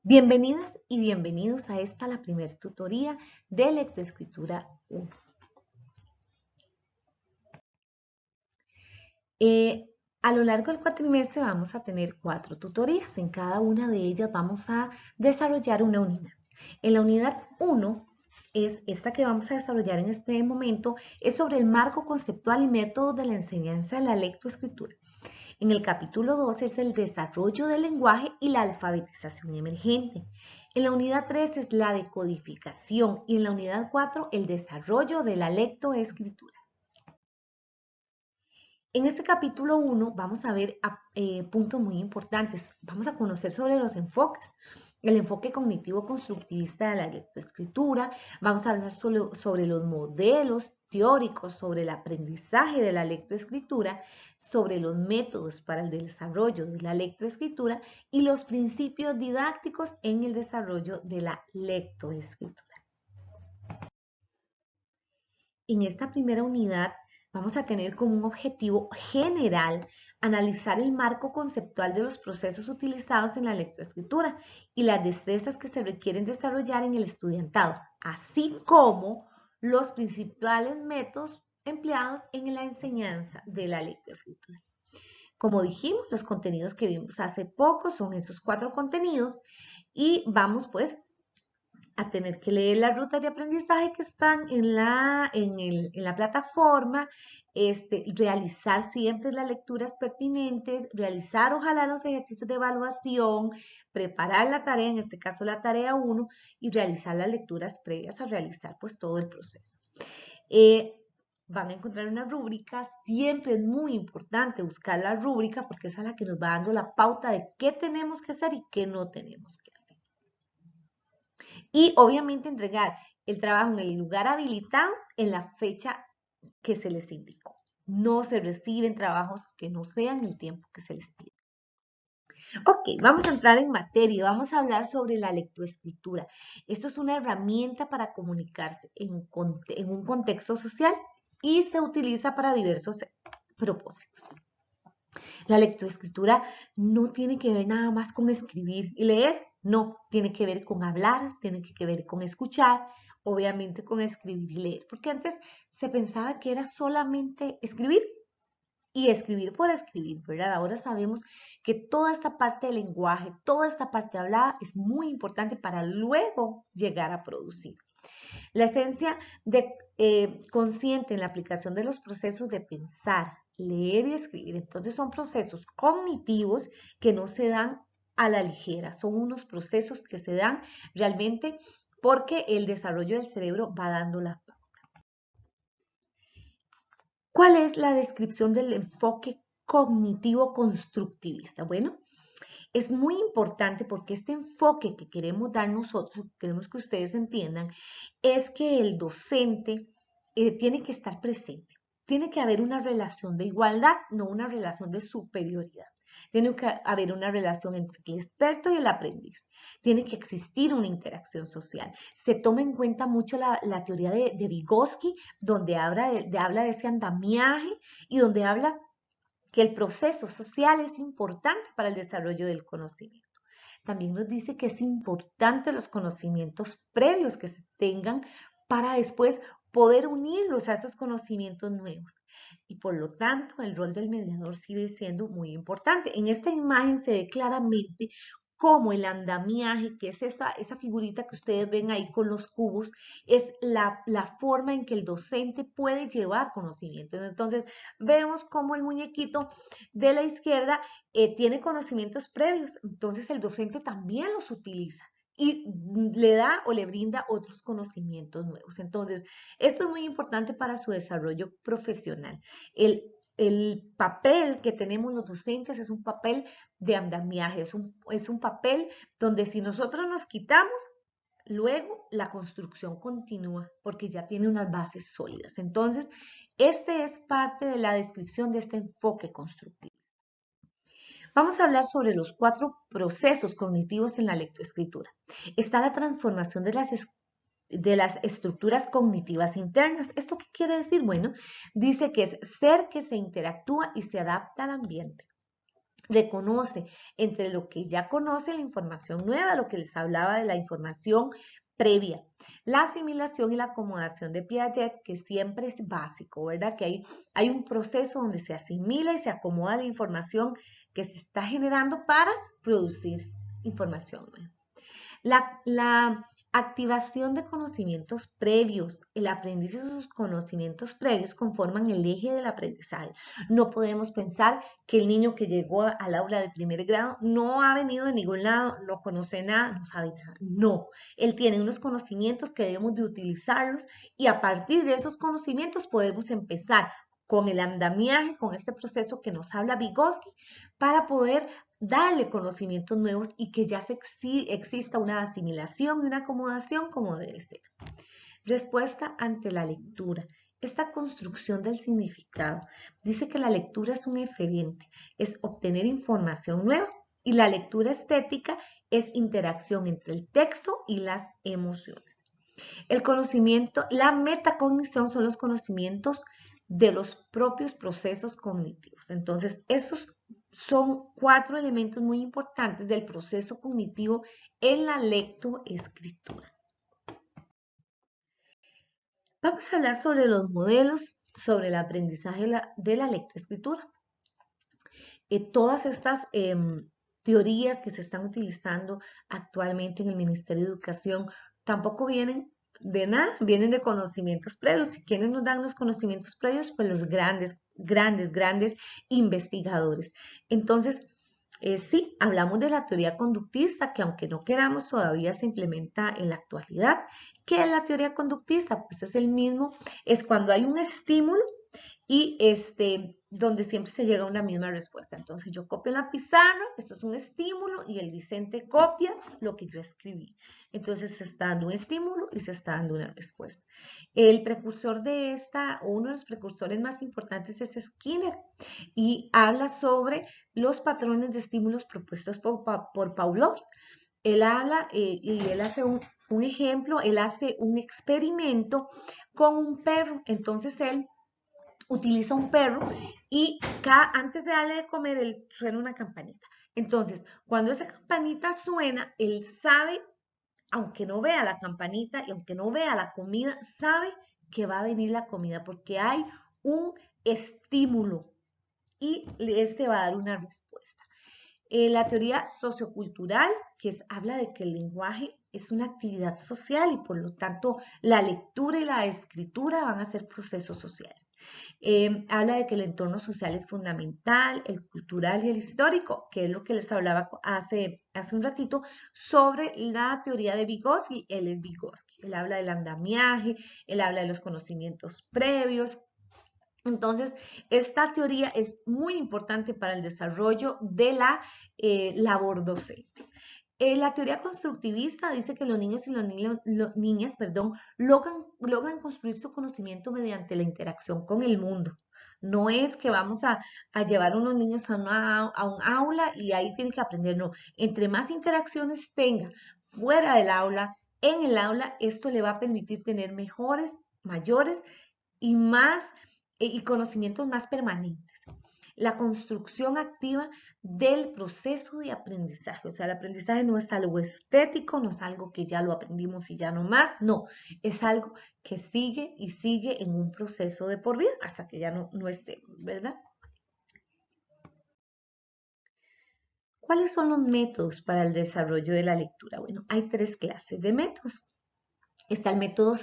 Bienvenidas y bienvenidos a esta, la primera tutoría de lectoescritura 1. A lo largo del cuatrimestre vamos a tener 4 tutorías. En cada una de ellas vamos a desarrollar una unidad. En la unidad 1, es esta que vamos a desarrollar en este momento, es sobre el marco conceptual y métodos de la enseñanza de la lectoescritura. En el capítulo 2 es el desarrollo del lenguaje y la alfabetización emergente. En la unidad 3 es la decodificación y en la unidad 4 el desarrollo de la lectoescritura. En este capítulo 1 vamos a ver puntos muy importantes. Vamos a conocer sobre los enfoques. El enfoque cognitivo-constructivista de la lectoescritura. Vamos a hablar sobre los modelos teóricos, sobre el aprendizaje de la lectoescritura, sobre los métodos para el desarrollo de la lectoescritura y los principios didácticos en el desarrollo de la lectoescritura. En esta primera unidad vamos a tener como un objetivo general analizar el marco conceptual de los procesos utilizados en la lectoescritura y las destrezas que se requieren desarrollar en el estudiantado, así como los principales métodos empleados en la enseñanza de la lectoescritura. Como dijimos, los contenidos que vimos hace poco son esos 4 contenidos y vamos pues a tener que leer las rutas de aprendizaje que están en la plataforma, realizar siempre las lecturas pertinentes, realizar ojalá los ejercicios de evaluación, preparar la tarea, en este caso la tarea 1, y realizar las lecturas previas a realizar pues todo el proceso. Van a encontrar una rúbrica, siempre es muy importante buscar la rúbrica porque esa es la que nos va dando la pauta de qué tenemos que hacer y qué no tenemos que hacer. Y obviamente entregar el trabajo en el lugar habilitado en la fecha que se les indicó. No se reciben trabajos que no sean el tiempo que se les pide. Ok, vamos a entrar en materia, vamos a hablar sobre la lectoescritura. Esto es una herramienta para comunicarse en un contexto social y se utiliza para diversos propósitos. La lectoescritura no tiene que ver nada más con escribir y leer, no, tiene que ver con hablar, tiene que ver con escuchar, obviamente con escribir y leer, porque antes se pensaba que era solamente escribir y escribir por escribir, ¿verdad? Ahora sabemos que toda esta parte del lenguaje, toda esta parte hablada es muy importante para luego llegar a producir. La esencia consciente en la aplicación de los procesos de pensar, leer y escribir, entonces son procesos cognitivos que no se dan a la ligera, son unos procesos que se dan realmente porque el desarrollo del cerebro va dando la pauta. ¿Cuál es la descripción del enfoque cognitivo constructivista? Bueno, es muy importante porque este enfoque que queremos dar nosotros, queremos que ustedes entiendan, es que el docente tiene que estar presente. Tiene que haber una relación de igualdad, no una relación de superioridad. Tiene que haber una relación entre el experto y el aprendiz. Tiene que existir una interacción social. Se toma en cuenta mucho la teoría de Vygotsky, donde habla de ese andamiaje y donde habla que el proceso social es importante para el desarrollo del conocimiento. También nos dice que es importante los conocimientos previos que se tengan para después poder unirlos a estos conocimientos nuevos. Y por lo tanto, el rol del mediador sigue siendo muy importante. En esta imagen se ve claramente cómo el andamiaje, que es esa figurita que ustedes ven ahí con los cubos, es la forma en que el docente puede llevar conocimiento. Entonces, vemos cómo el muñequito de la izquierda tiene conocimientos previos, entonces el docente también los utiliza y le da o le brinda otros conocimientos nuevos. Entonces, esto es muy importante para su desarrollo profesional. El papel que tenemos los docentes es un papel de andamiaje, es un papel donde si nosotros nos quitamos, luego la construcción continúa porque ya tiene unas bases sólidas. Entonces, este es parte de la descripción de este enfoque constructivo. Vamos a hablar sobre los 4 procesos cognitivos en la lectoescritura. Está la transformación de las estructuras cognitivas internas. ¿Esto qué quiere decir? Bueno, dice que es ser que se interactúa y se adapta al ambiente. reconoce entre lo que ya conoce la información nueva, lo que les hablaba de la información previa. La asimilación y la acomodación de Piaget, que siempre es básico, ¿verdad? Que hay un proceso donde se asimila y se acomoda la información que se está generando para producir información nueva. La activación de conocimientos previos, el aprendizaje de sus conocimientos previos conforman el eje del aprendizaje. No podemos pensar que el niño que llegó al aula de primer grado no ha venido de ningún lado, no conoce nada, no sabe nada. No, él tiene unos conocimientos que debemos de utilizarlos y a partir de esos conocimientos podemos empezar con el andamiaje, con este proceso que nos habla Vygotsky, para poder darle conocimientos nuevos y que ya exista una asimilación y una acomodación como debe ser. Respuesta ante la lectura. Esta construcción del significado dice que la lectura es un eferente, es obtener información nueva y la lectura estética es interacción entre el texto y las emociones. El conocimiento, la metacognición son los conocimientos de los propios procesos cognitivos. Entonces, esos son 4 elementos muy importantes del proceso cognitivo en la lectoescritura. Vamos a hablar sobre los modelos sobre el aprendizaje de la lectoescritura. Todas estas teorías que se están utilizando actualmente en el Ministerio de Educación tampoco vienen de nada, vienen de conocimientos previos. ¿Y quiénes nos dan los conocimientos previos? Pues los grandes investigadores. Entonces, sí, hablamos de la teoría conductista, que aunque no queramos, todavía se implementa en la actualidad. ¿Qué es la teoría conductista? Pues es el mismo, es cuando hay un estímulo y donde siempre se llega a una misma respuesta. Entonces yo copio en la pizarra, esto es un estímulo y el discente copia lo que yo escribí. Entonces se está dando un estímulo y se está dando una respuesta. El precursor de esta, o uno de los precursores más importantes es Skinner y habla sobre los patrones de estímulos propuestos por Pavlov. Él habla y él hace un ejemplo, él hace un experimento con un perro. Entonces él utiliza un perro y antes de darle de comer, él suena una campanita. Entonces, cuando esa campanita suena, él sabe, aunque no vea la campanita y aunque no vea la comida, sabe que va a venir la comida porque hay un estímulo y este va a dar una respuesta. La teoría sociocultural, habla de que el lenguaje es una actividad social y por lo tanto la lectura y la escritura van a ser procesos sociales. Habla de que el entorno social es fundamental, el cultural y el histórico, que es lo que les hablaba hace un ratito sobre la teoría de Vygotsky. Él es Vygotsky, él habla del andamiaje, él habla de los conocimientos previos. Entonces, esta teoría es muy importante para el desarrollo de la labor docente. La teoría constructivista dice que los niños y las niñas logran construir su conocimiento mediante la interacción con el mundo. No es que vamos a llevar a unos niños a un aula y ahí tienen que aprender, no. Entre más interacciones tenga fuera del aula, en el aula, esto le va a permitir tener mejores, mayores y conocimientos más permanentes. La construcción activa del proceso de aprendizaje. O sea, el aprendizaje no es algo estético, no es algo que ya lo aprendimos y ya no más. No, es algo que sigue y sigue en un proceso de por vida hasta que ya no estemos, ¿verdad? ¿Cuáles son los métodos para el desarrollo de la lectura? Bueno, hay 3 clases de métodos. Están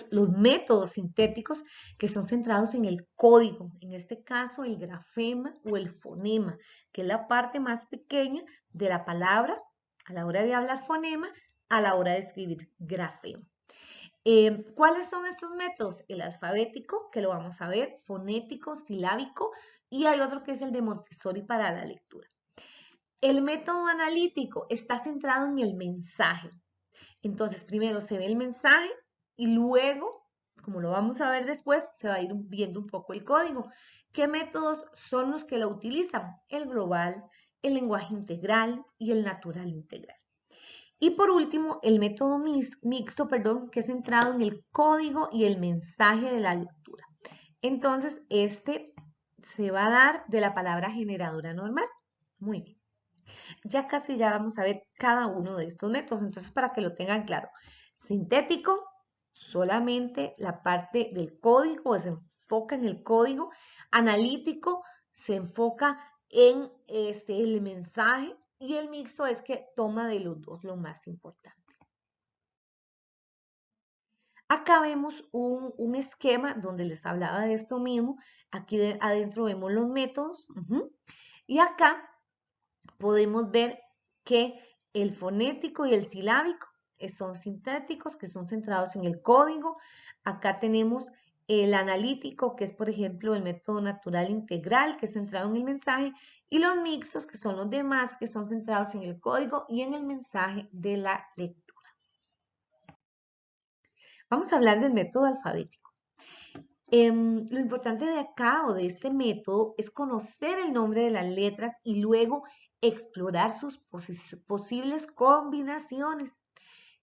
los métodos sintéticos que son centrados en el código, en este caso el grafema o el fonema, que es la parte más pequeña de la palabra a la hora de hablar fonema, a la hora de escribir grafema. ¿Cuáles son estos métodos? El alfabético, que lo vamos a ver, fonético, silábico, y hay otro que es el de Montessori para la lectura. El método analítico está centrado en el mensaje. Entonces, primero se ve el mensaje y luego, como lo vamos a ver después, se va a ir viendo un poco el código. ¿Qué métodos son los que lo utilizan? El global, el lenguaje integral y el natural integral. Y por último, el método mixto, que es centrado en el código y el mensaje de la lectura. Entonces, este se va a dar de la palabra generadora normal. Muy bien. Ya casi ya vamos a ver cada uno de estos métodos, entonces para que lo tengan claro. Sintético, solamente la parte del código, se enfoca en el código. Analítico, se enfoca en el mensaje. Y el mixto es que toma de los dos lo más importante. Acá vemos un esquema donde les hablaba de esto mismo. Aquí adentro vemos los métodos. Y acá podemos ver que el fonético y el silábico son sintéticos, que son centrados en el código. Acá tenemos el analítico, que es, por ejemplo, el método natural integral, que es centrado en el mensaje, y los mixtos, que son los demás, que son centrados en el código y en el mensaje de la lectura. Vamos a hablar del método alfabético. Lo importante de acá o de este método es conocer el nombre de las letras y luego explorar sus posibles combinaciones.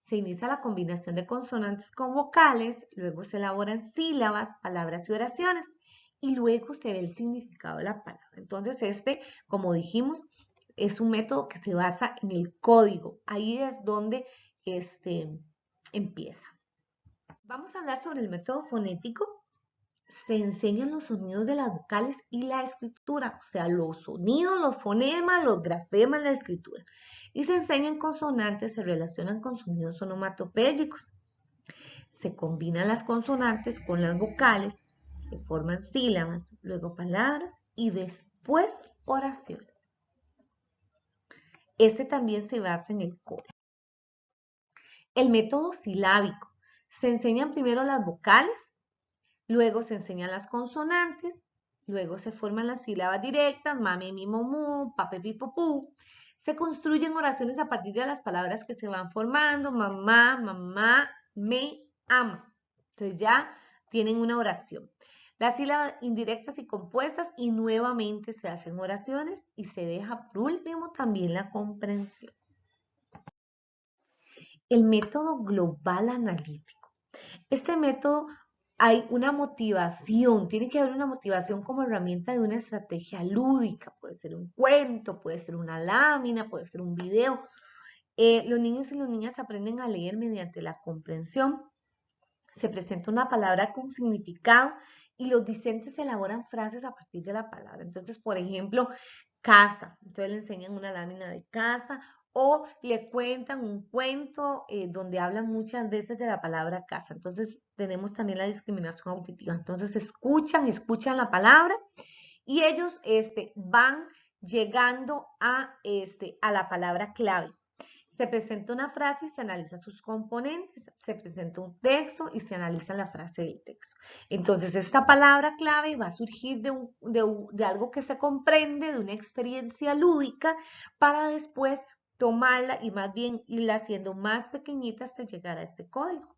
Se inicia la combinación de consonantes con vocales, luego se elaboran sílabas, palabras y oraciones y luego se ve el significado de la palabra. Entonces como dijimos, es un método que se basa en el código. Ahí es donde empieza. Vamos a hablar sobre el método fonético. Se enseñan los sonidos de las vocales y la escritura, o sea, los sonidos, los fonemas, los grafemas, la escritura. Y se enseñan consonantes, se relacionan con sonidos onomatopéyicos. Se combinan las consonantes con las vocales, se forman sílabas, luego palabras y después oraciones. También se basa en el código. El método silábico. Se enseñan primero las vocales, luego se enseñan las consonantes, luego se forman las sílabas directas, mame, mi, mu, pape, pi, pu. Se construyen oraciones a partir de las palabras que se van formando, mamá, mamá, me, ama. Entonces ya tienen una oración. Las sílabas indirectas y compuestas y nuevamente se hacen oraciones y se deja por último también la comprensión. El método global analítico. Este método hay una motivación, tiene que haber una motivación como herramienta de una estrategia lúdica, puede ser un cuento, puede ser una lámina, puede ser un video. Los niños y las niñas aprenden a leer mediante la comprensión. Se presenta una palabra con significado y los discentes elaboran frases a partir de la palabra. Entonces, por ejemplo, casa. Entonces le enseñan una lámina de casa o le cuentan un cuento donde hablan muchas veces de la palabra casa. Entonces tenemos también la discriminación auditiva. Entonces escuchan la palabra y ellos van llegando a la palabra clave. Se presenta una frase y se analiza sus componentes, se presenta un texto y se analiza la frase del texto. Entonces, esta palabra clave va a surgir de algo que se comprende, de una experiencia lúdica, para después tomarla y más bien irla haciendo más pequeñita hasta llegar a este código.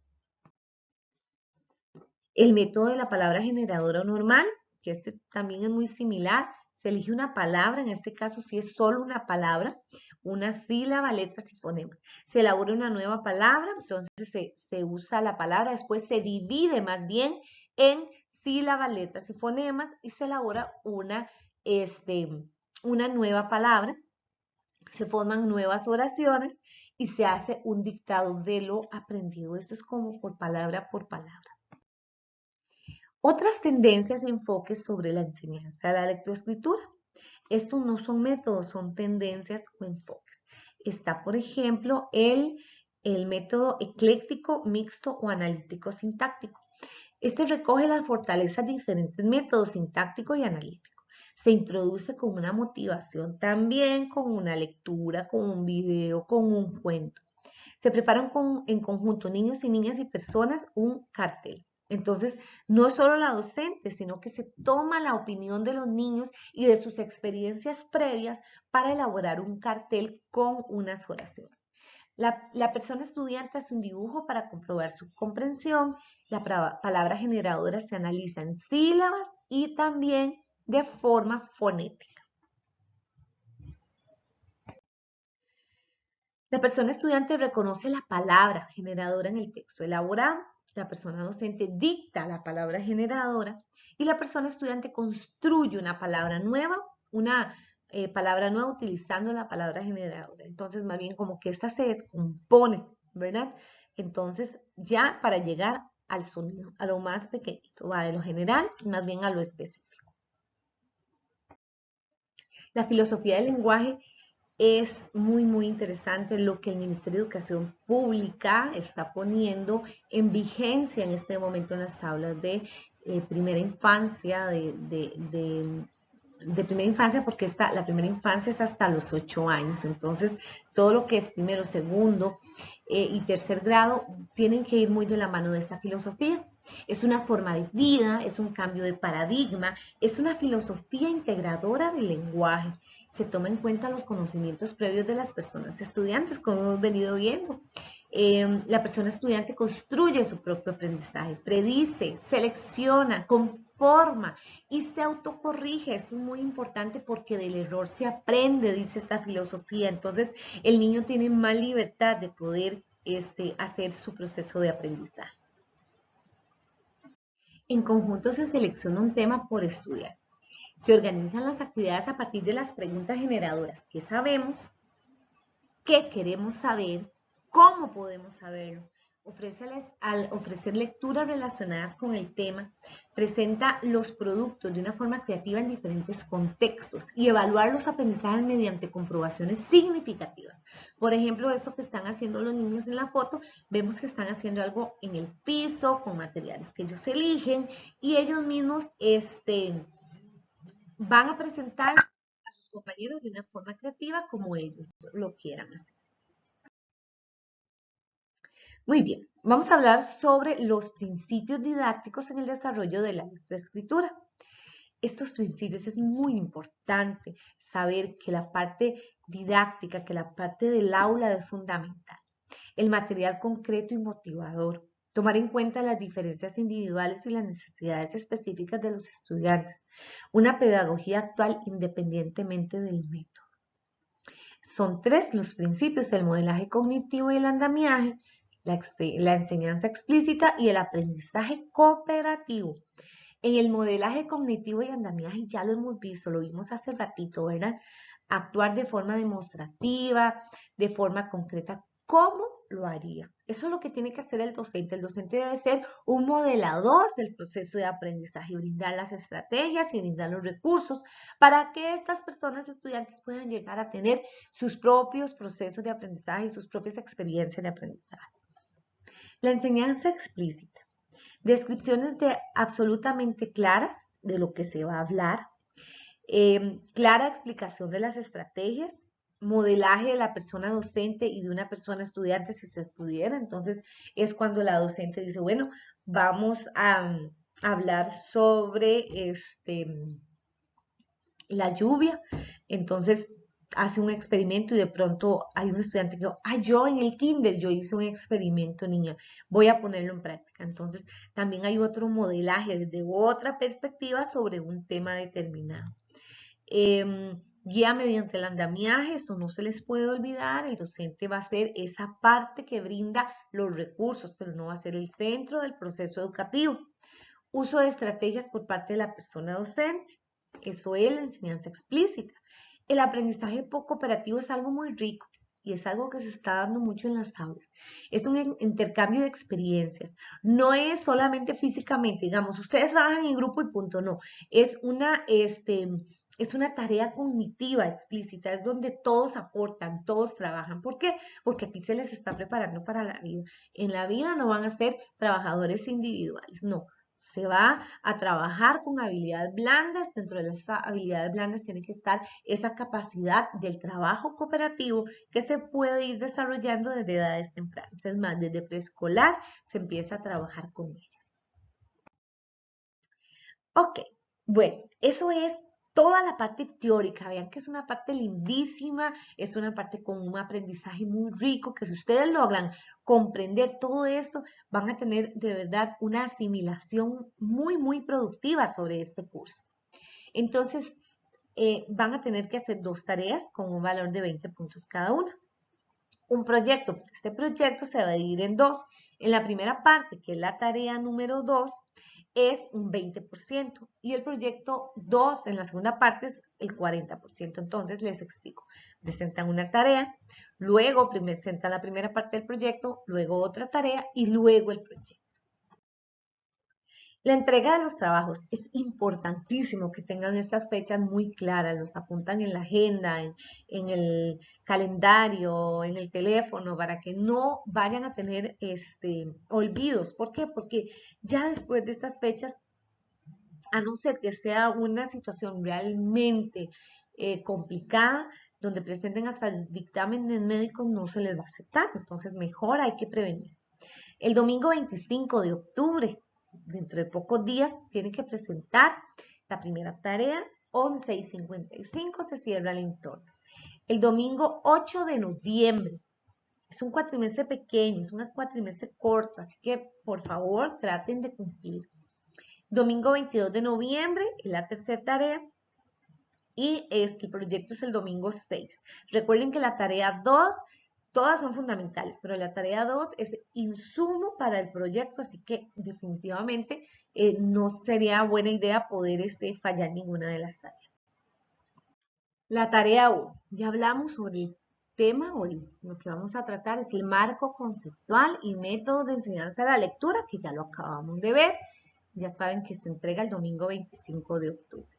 El método de la palabra generadora normal, que también es muy similar, se elige una palabra, en este caso si es solo una palabra, una sílaba, letras y fonemas. Se elabora una nueva palabra, entonces se usa la palabra, después se divide más bien en sílabas, letras y fonemas y se elabora una nueva palabra, se forman nuevas oraciones y se hace un dictado de lo aprendido. Esto es como por palabra por palabra. Otras tendencias y enfoques sobre la enseñanza de la lectoescritura. Estos no son métodos, son tendencias o enfoques. Está, por ejemplo, el método ecléctico, mixto o analítico sintáctico. Recoge las fortalezas de diferentes métodos sintáctico y analítico. Se introduce con una motivación también, con una lectura, con un video, con un cuento. Se preparan en conjunto niños y niñas y personas un cartel. Entonces, no es solo la docente, sino que se toma la opinión de los niños y de sus experiencias previas para elaborar un cartel con unas oraciones. La persona estudiante hace un dibujo para comprobar su comprensión. La palabra generadora se analiza en sílabas y también de forma fonética. La persona estudiante reconoce la palabra generadora en el texto elaborado. La persona docente dicta la palabra generadora y la persona estudiante construye una palabra nueva, una palabra nueva utilizando la palabra generadora. Entonces, más bien como que esta se descompone, ¿verdad? Entonces, ya para llegar al sonido, a lo más pequeñito, va de lo general más bien a lo específico. La filosofía del lenguaje es muy interesante lo que el Ministerio de Educación Pública está poniendo en vigencia en este momento en las aulas de primera infancia, de primera infancia, porque la primera infancia es hasta los 8 años. Entonces, todo lo que es primero, segundo y tercer grado tienen que ir muy de la mano de esta filosofía. Es una forma de vida, es un cambio de paradigma, es una filosofía integradora del lenguaje. Se toma en cuenta los conocimientos previos de las personas estudiantes, como hemos venido viendo. La persona estudiante construye su propio aprendizaje, predice, selecciona, conforma y se autocorrige. Eso es muy importante porque del error se aprende, dice esta filosofía. Entonces, el niño tiene más libertad de poder hacer su proceso de aprendizaje. En conjunto se selecciona un tema por estudiar. Se organizan las actividades a partir de las preguntas generadoras. ¿Qué sabemos? ¿Qué queremos saber? ¿Cómo podemos saberlo? Al ofrecer lecturas relacionadas con el tema, presenta los productos de una forma creativa en diferentes contextos y evaluar los aprendizajes mediante comprobaciones significativas. Por ejemplo, esto que están haciendo los niños en la foto, vemos que están haciendo algo en el piso con materiales que ellos eligen y ellos mismos van a presentar a sus compañeros de una forma creativa como ellos lo quieran hacer. Muy bien, vamos a hablar sobre los principios didácticos en el desarrollo de la lectoescritura. Estos principios es muy importante saber que la parte didáctica, que la parte del aula es fundamental. El material concreto y motivador. Tomar en cuenta las diferencias individuales y las necesidades específicas de los estudiantes. Una pedagogía actual independientemente del método. Son 3 los principios: el modelaje cognitivo y el andamiaje, la enseñanza explícita y el aprendizaje cooperativo. En el modelaje cognitivo y andamiaje ya lo hemos visto, lo vimos hace ratito, ¿verdad? Actuar de forma demostrativa, de forma concreta. ¿Cómo lo haría? Eso es lo que tiene que hacer el docente. El docente debe ser un modelador del proceso de aprendizaje, brindar las estrategias y brindar los recursos para que estas personas estudiantes puedan llegar a tener sus propios procesos de aprendizaje y sus propias experiencias de aprendizaje. La enseñanza explícita. Descripciones absolutamente claras de lo que se va a hablar, clara explicación de las estrategias, modelaje de la persona docente y de una persona estudiante si se pudiera. Entonces es cuando la docente dice, bueno, vamos a hablar sobre la lluvia. Entonces hace un experimento y de pronto hay un estudiante que yo en el kinder yo hice un experimento, niña, voy a ponerlo en práctica. Entonces también hay otro modelaje desde otra perspectiva sobre un tema determinado. Guía mediante el andamiaje, esto no se les puede olvidar, el docente va a ser esa parte que brinda los recursos, pero no va a ser el centro del proceso educativo. Uso de estrategias por parte de la persona docente, eso es la enseñanza explícita. El aprendizaje cooperativo es algo muy rico y es algo que se está dando mucho en las aulas. Es un intercambio de experiencias. No es solamente físicamente, digamos, ustedes trabajan en grupo y punto, no. Es una tarea cognitiva explícita, es donde todos aportan, todos trabajan. ¿Por qué? Porque aquí se les está preparando para la vida. En la vida no van a ser trabajadores individuales, no. Se va a trabajar con habilidades blandas. Dentro de las habilidades blandas tiene que estar esa capacidad del trabajo cooperativo que se puede ir desarrollando desde edades tempranas. Es más, desde preescolar se empieza a trabajar con ellas. Ok, bueno, eso es toda la parte teórica. Vean que es una parte lindísima, es una parte con un aprendizaje muy rico, que si ustedes logran comprender todo esto, van a tener de verdad una asimilación muy productiva sobre este curso. Entonces, van a tener que hacer 2 tareas con un valor de 20 puntos cada una. Un proyecto, este proyecto se va a dividir en 2. En la primera parte, que es la tarea número 2, es un 20% y el proyecto 2 en la segunda parte es el 40%. Entonces les explico. Presentan una tarea, luego presentan la primera parte del proyecto, luego otra tarea y luego el proyecto. La entrega de los trabajos es importantísimo que tengan estas fechas muy claras, los apuntan en la agenda, en el calendario, en el teléfono, para que no vayan a tener olvidos. ¿Por qué? Porque ya después de estas fechas, a no ser que sea una situación realmente complicada, donde presenten hasta dictámenes médicos, no se les va a aceptar. Entonces, mejor hay que prevenir. El domingo 25 de octubre, dentro de pocos días, tienen que presentar la primera tarea. 11:55 se cierra el entorno. El domingo 8 de noviembre. Es un cuatrimestre pequeño, es un cuatrimestre corto, así que por favor traten de cumplir. Domingo 22 de noviembre es la tercera tarea y el proyecto es el domingo 6. Recuerden que la tarea 2, todas son fundamentales, pero la tarea 2 es insumo para el proyecto, así que definitivamente no sería buena idea poder fallar ninguna de las tareas. La tarea 1, ya hablamos sobre el tema hoy. Lo que vamos a tratar es el marco conceptual y método de enseñanza de la lectura, que ya lo acabamos de ver. Ya saben que se entrega el domingo 25 de octubre.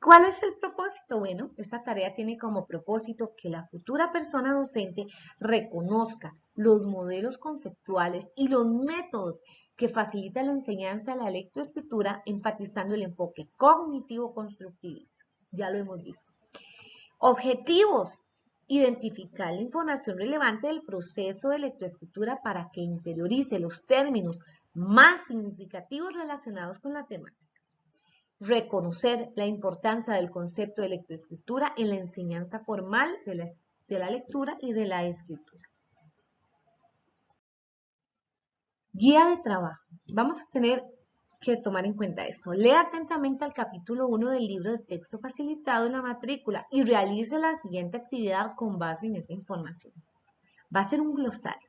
¿Cuál es el propósito? Bueno, esta tarea tiene como propósito que la futura persona docente reconozca los modelos conceptuales y los métodos que facilitan la enseñanza de la lectoescritura, enfatizando el enfoque cognitivo-constructivista. Ya lo hemos visto. Objetivos. Identificar la información relevante del proceso de lectoescritura para que interiorice los términos más significativos relacionados con la temática. Reconocer la importancia del concepto de lectoescritura en la enseñanza formal de la lectura y de la escritura. Guía de trabajo. Vamos a tener que tomar en cuenta esto. Lea atentamente el capítulo 1 del libro de texto facilitado en la matrícula y realice la siguiente actividad con base en esta información. Va a ser un glosario.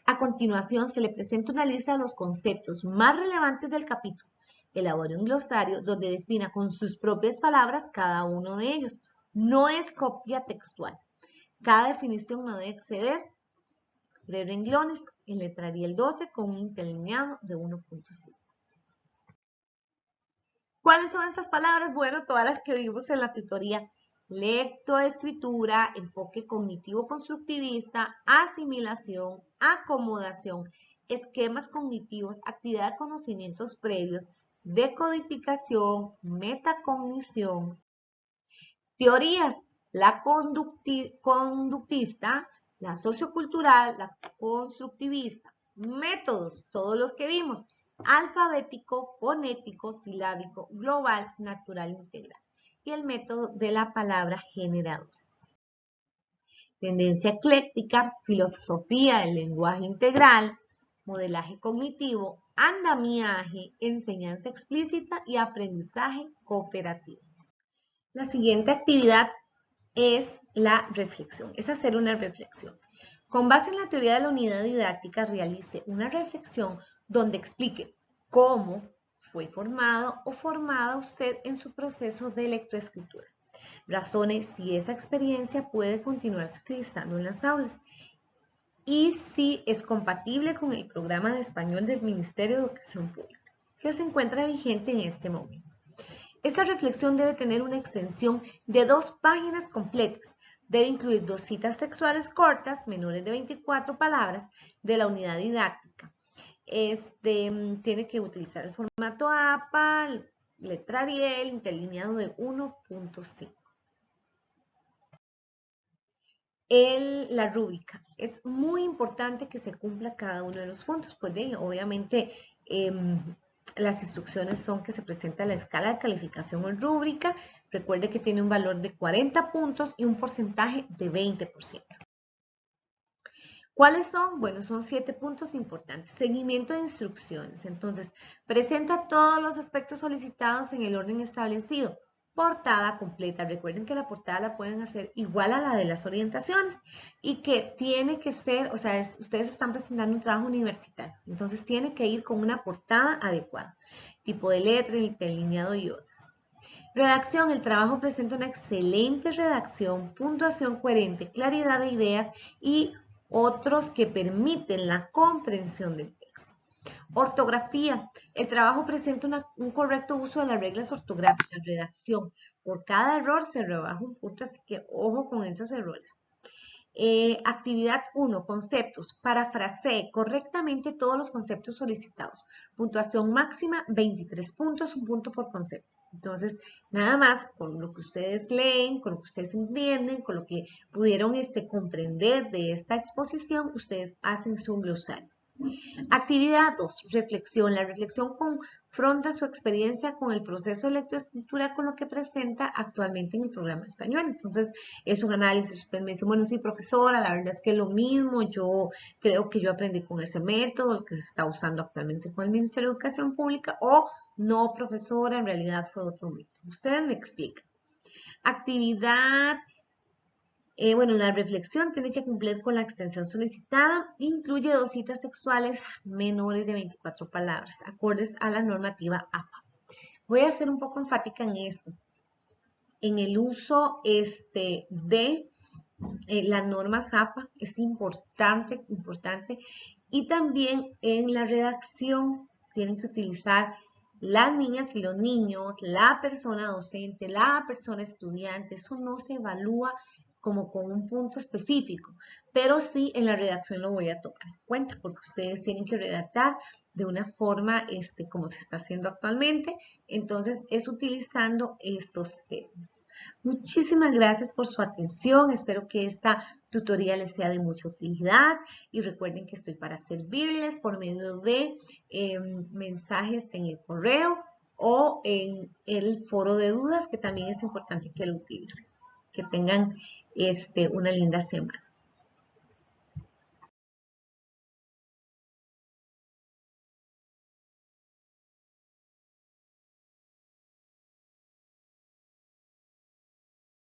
A continuación, se le presenta una lista de los conceptos más relevantes del capítulo. Elabore un glosario donde defina con sus propias palabras cada uno de ellos. No es copia textual. Cada definición no debe exceder 3 renglones. Enletraría el 12 con un interlineado de 1.5. ¿Cuáles son estas palabras? Bueno, todas las que vimos en la tutoría. Lectoescritura, enfoque cognitivo-constructivista, asimilación, acomodación, esquemas cognitivos, actividad de conocimientos previos, decodificación, metacognición. Teorías, la conductista, la sociocultural, la constructivista. Métodos, todos los que vimos. Alfabético, fonético, silábico, global, natural, integral. Y el método de la palabra generadora. Tendencia ecléctica, filosofía del lenguaje integral, modelaje cognitivo, andamiaje, enseñanza explícita y aprendizaje cooperativo. La siguiente actividad es la reflexión, es hacer una reflexión. Con base en la teoría de la unidad didáctica, realice una reflexión donde explique cómo fue formado o formada usted en su proceso de lectoescritura. Razone si esa experiencia puede continuarse utilizando en las aulas y si es compatible con el programa de español del Ministerio de Educación Pública, que se encuentra vigente en este momento. Esta reflexión debe tener una extensión de 2 páginas completas. Debe incluir 2 citas textuales cortas, menores de 24 palabras, de la unidad didáctica. Tiene que utilizar el formato APA, letra Arial, interlineado de 1.5. La rúbrica. Es muy importante que se cumpla cada uno de los puntos. Pues bien, obviamente las instrucciones son que se presenta la escala de calificación o rúbrica. Recuerde que tiene un valor de 40 puntos y un porcentaje de 20%. ¿Cuáles son? Bueno, son 7 puntos importantes. Seguimiento de instrucciones. Entonces, presenta todos los aspectos solicitados en el orden establecido. Portada completa. Recuerden que la portada la pueden hacer igual a la de las orientaciones y que tiene que ser, o sea, ustedes están presentando un trabajo universitario, entonces tiene que ir con una portada adecuada, tipo de letra, delineado y otras. Redacción. El trabajo presenta una excelente redacción, puntuación coherente, claridad de ideas y otros que permiten la comprensión del texto. Ortografía. El trabajo presenta un correcto uso de las reglas ortográficas. Redacción. Por cada error se rebaja un punto, así que ojo con esos errores. Actividad 1, conceptos. Parafrasee correctamente todos los conceptos solicitados. Puntuación máxima, 23 puntos, un punto por concepto. Entonces, nada más con lo que ustedes leen, con lo que ustedes entienden, con lo que pudieron comprender de esta exposición, ustedes hacen su glosario. Actividad 2, reflexión. La reflexión confronta su experiencia con el proceso de lectoescritura con lo que presenta actualmente en el programa español. Entonces, es un análisis. Usted me dice, bueno, sí, profesora, la verdad es que es lo mismo. Yo creo que yo aprendí con ese método, el que se está usando actualmente con el Ministerio de Educación Pública, o no, profesora, en realidad fue otro método. Ustedes me explican. Actividad bueno, la reflexión tiene que cumplir con la extensión solicitada. Incluye 2 citas textuales menores de 24 palabras, acordes a la normativa APA. Voy a ser un poco enfática en esto. En el uso de las normas APA es importante. Y también en la redacción tienen que utilizar las niñas y los niños, la persona docente, la persona estudiante. Eso no se evalúa como con un punto específico, pero sí en la redacción lo voy a tomar en cuenta porque ustedes tienen que redactar de una forma como se está haciendo actualmente. Entonces es utilizando estos términos. Muchísimas gracias por su atención. Espero que esta tutoría les sea de mucha utilidad y recuerden que estoy para servirles por medio de mensajes en el correo o en el foro de dudas, que también es importante que lo utilicen. Que tengan una linda semana.